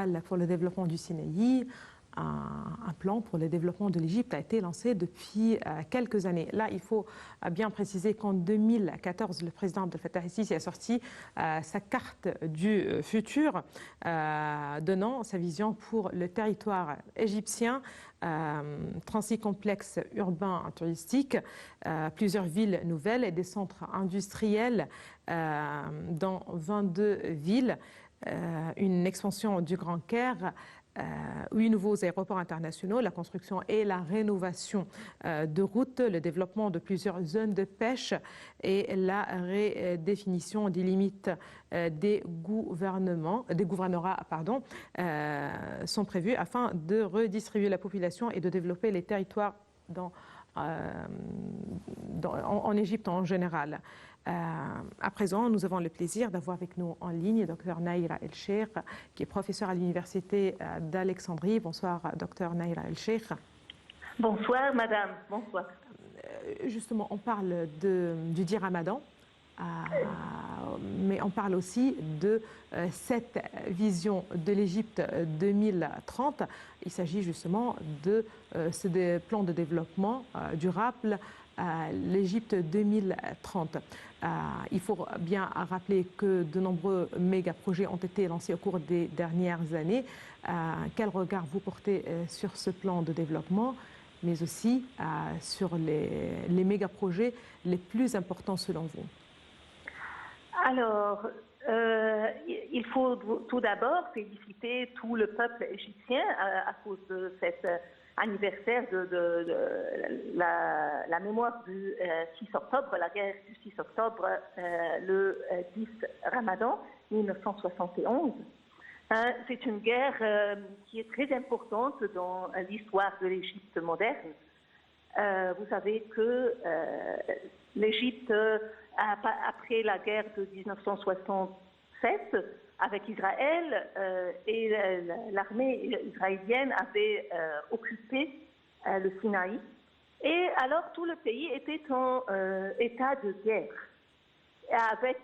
global pour le développement du Sinaï, un plan pour le développement de l'Égypte a été lancé depuis quelques années. Là, il faut bien préciser qu'en 2014, le président Abdel Fattah el-Sisi a sorti sa carte du futur, donnant sa vision pour le territoire égyptien, 36 complexes urbains touristiques, plusieurs villes nouvelles et des centres industriels dans 22 villes, une expansion du Grand Caire, 8 nouveaux aéroports internationaux, la construction et la rénovation de routes, le développement de plusieurs zones de pêche et la redéfinition des limites des gouvernorats sont prévus afin de redistribuer la population et de développer les territoires en Égypte en général. À présent, nous avons le plaisir d'avoir avec nous en ligne Dr Naïra El-Cheikh, qui est professeur à l'Université d'Alexandrie. Bonsoir, Dr Naïra El-Cheikh. Bonsoir, madame. Bonsoir. Justement, on parle du dit Ramadan, mais on parle aussi de cette vision de l'Égypte 2030. Il s'agit justement de ce plan de développement durable, l'Égypte 2030. Il faut bien rappeler que de nombreux méga-projets ont été lancés au cours des dernières années. Quel regard vous portez sur ce plan de développement, mais aussi sur les méga-projets les plus importants selon vous? Alors, il faut tout d'abord féliciter tout le peuple égyptien à cause de cet anniversaire de la mémoire du 6 octobre, la guerre du 6 octobre, le 10 Ramadan 1971. C'est une guerre qui est très importante dans l'histoire de l'Égypte moderne. Vous savez que l'Égypte, après la guerre de 1967, avec Israël et l'armée israélienne avait occupé le Sinaï. Et alors tout le pays était en état de guerre. Et avec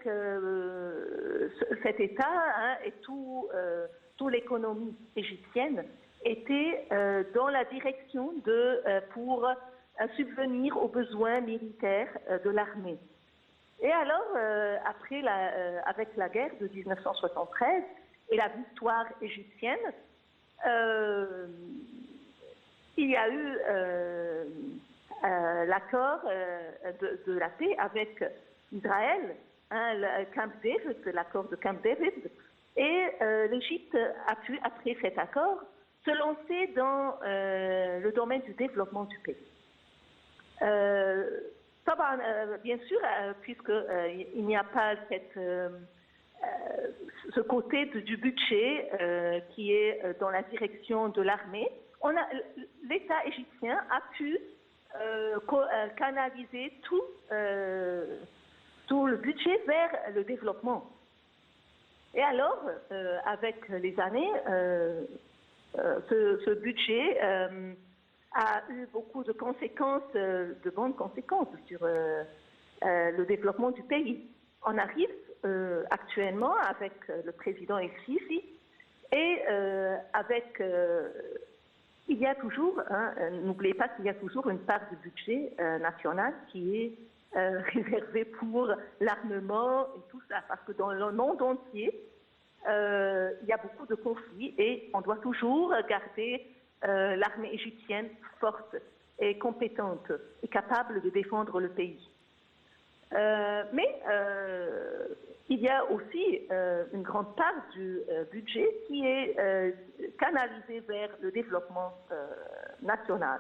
cet état et toute l'économie égyptienne était dans la direction pour subvenir aux besoins militaires de l'armée. Et alors, avec la guerre de 1973 et la victoire égyptienne, il y a eu l'accord de la paix avec Israël, le Camp David, l'accord de Camp David, et l'Égypte a pu, après cet accord, se lancer dans le domaine du développement du pays. Bien sûr, puisqu'il n'y a pas ce côté du budget qui est dans la direction de l'armée, l'État égyptien a pu canaliser tout le budget vers le développement. Et alors, avec les années, ce budget a eu beaucoup de conséquences, de bonnes conséquences sur le développement du pays. On arrive actuellement avec le président El-Sisi et il y a toujours, n'oubliez pas qu'il y a toujours une part du budget national qui est réservée pour l'armement et tout ça, parce que dans le monde entier, il y a beaucoup de conflits et on doit toujours garder l'armée égyptienne forte et compétente et capable de défendre le pays. Mais il y a aussi une grande part du budget qui est canalisée vers le développement national.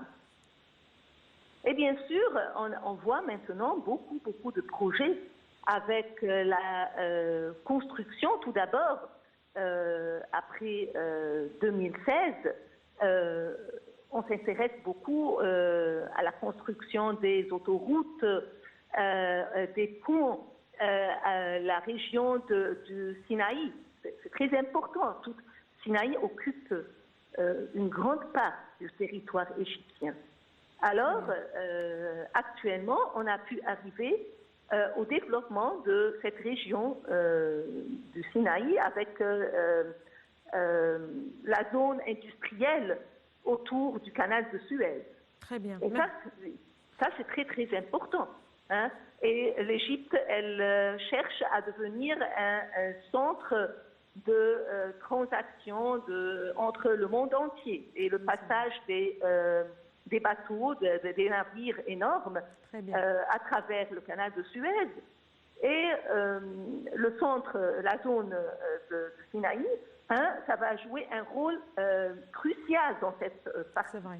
Et bien sûr, on voit maintenant beaucoup de projets avec la construction, tout d'abord, après 2016, on s'intéresse beaucoup à la construction des autoroutes, des ponts, à la région du Sinaï. C'est très important. Tout Sinaï occupe une grande part du territoire égyptien. Alors, actuellement, on a pu arriver au développement de cette région du Sinaï avec la zone industrielle autour du canal de Suez. Très bien. Et ça c'est très très important. Hein. Et l'Égypte, elle cherche à devenir un centre de transactions entre le monde entier. Et le passage des bateaux, des navires énormes à travers le canal de Suez et le centre, la zone de Sinaï, hein, ça va jouer un rôle crucial dans cette partie. C'est vrai.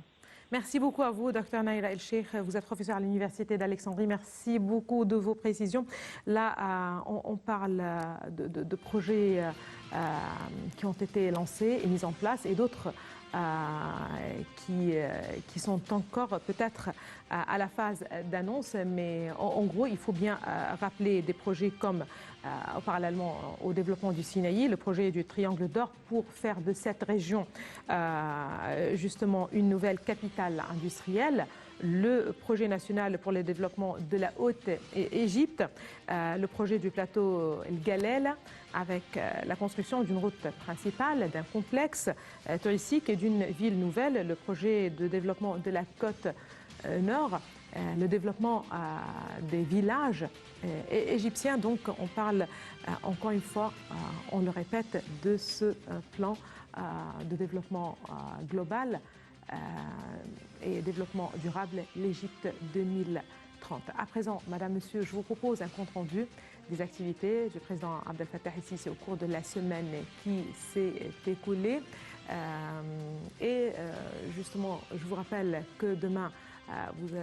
Merci beaucoup à vous, Dr Naila El Cheikh. Vous êtes professeur à l'Université d'Alexandrie. Merci beaucoup de vos précisions. Là, on parle de projets qui ont été lancés et mis en place et d'autres qui sont encore peut-être à la phase d'annonce. Mais en gros, il faut bien rappeler des projets comme parallèlement au développement du Sinaï, le projet du Triangle d'Or pour faire de cette région justement une nouvelle capitale industrielle, le projet national pour le développement de la Haute-Égypte, le projet du plateau El Galel avec la construction d'une route principale, d'un complexe touristique et d'une ville nouvelle, le projet de développement de la côte nord, le développement des villages égyptiens. Donc on parle encore une fois, on le répète, de ce plan de développement global et développement durable, l'Égypte 2030. À présent, Madame, Monsieur, je vous propose un compte-rendu des activités du président Abdel Fattah el-Sisi au cours de la semaine qui s'est écoulée. Et justement, je vous rappelle que demain, vous